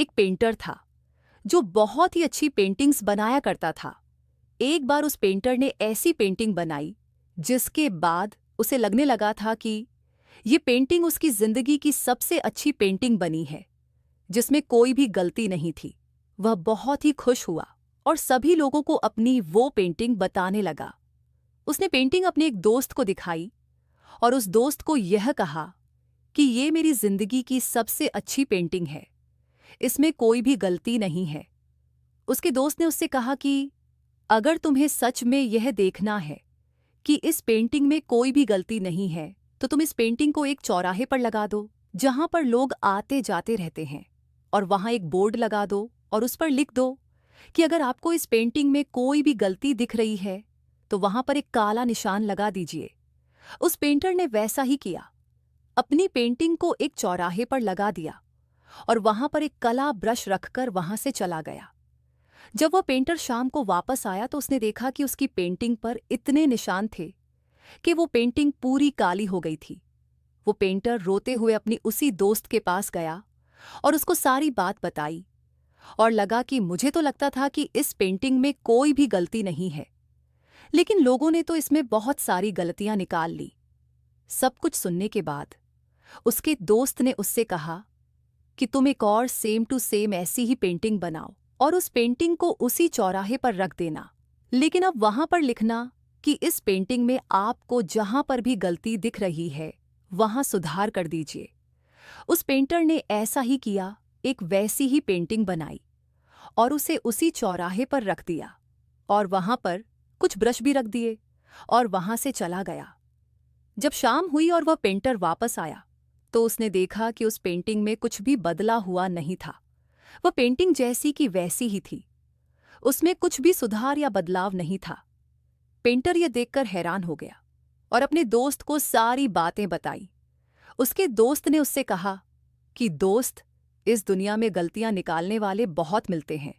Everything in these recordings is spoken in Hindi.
एक पेंटर था जो बहुत ही अच्छी पेंटिंग्स बनाया करता था। एक बार उस पेंटर ने ऐसी पेंटिंग बनाई जिसके बाद उसे लगने लगा था कि ये पेंटिंग उसकी जिंदगी की सबसे अच्छी पेंटिंग बनी है, जिसमें कोई भी गलती नहीं थी। वह बहुत ही खुश हुआ और सभी लोगों को अपनी वो पेंटिंग बताने लगा। उसने पेंटिंग अपने एक दोस्त को दिखाई और उस दोस्त को यह कहा कि ये मेरी जिंदगी की सबसे अच्छी पेंटिंग है, इसमें कोई भी गलती नहीं है। उसके दोस्त ने उससे कहा कि अगर तुम्हें सच में यह देखना है कि इस पेंटिंग में कोई भी गलती नहीं है, तो तुम इस पेंटिंग को एक चौराहे पर लगा दो जहां पर लोग आते जाते रहते हैं, और वहां एक बोर्ड लगा दो और उस पर लिख दो कि अगर आपको इस पेंटिंग में कोई भी गलती दिख रही है तो वहां पर एक काला निशान लगा दीजिए। उस पेंटर ने वैसा ही किया, अपनी पेंटिंग को एक चौराहे पर लगा दिया और वहां पर एक कला ब्रश रखकर वहां से चला गया। जब वह पेंटर शाम को वापस आया तो उसने देखा कि उसकी पेंटिंग पर इतने निशान थे कि वो पेंटिंग पूरी काली हो गई थी। वो पेंटर रोते हुए अपनी उसी दोस्त के पास गया और उसको सारी बात बताई और लगा कि मुझे तो लगता था कि इस पेंटिंग में कोई भी गलती नहीं है, लेकिन लोगों ने तो इसमें बहुत सारी गलतियां निकाल ली। सब कुछ सुनने के बाद उसके दोस्त ने उससे कहा कि तुम एक और सेम टू सेम ऐसी ही पेंटिंग बनाओ और उस पेंटिंग को उसी चौराहे पर रख देना, लेकिन अब वहां पर लिखना कि इस पेंटिंग में आपको जहां पर भी गलती दिख रही है वहां सुधार कर दीजिए। उस पेंटर ने ऐसा ही किया, एक वैसी ही पेंटिंग बनाई और उसे उसी चौराहे पर रख दिया और वहां पर कुछ ब्रश भी रख दिए और वहां से चला गया। जब शाम हुई और वह पेंटर वापस आया तो उसने देखा कि उस पेंटिंग में कुछ भी बदला हुआ नहीं था। वह पेंटिंग जैसी की वैसी ही थी, उसमें कुछ भी सुधार या बदलाव नहीं था। पेंटर यह देखकर हैरान हो गया और अपने दोस्त को सारी बातें बताई। उसके दोस्त ने उससे कहा कि दोस्त, इस दुनिया में गलतियां निकालने वाले बहुत मिलते हैं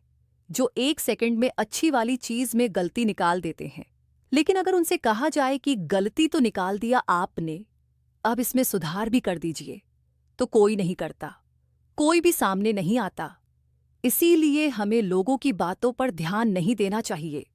जो 1 सेकंड में अच्छी वाली चीज में गलती निकाल देते हैं, लेकिन अगर उनसे कहा जाए कि गलती तो निकाल दिया आपने, अब इसमें सुधार भी कर दीजिए, तो कोई नहीं करता, कोई भी सामने नहीं आता। इसीलिए हमें लोगों की बातों पर ध्यान नहीं देना चाहिए।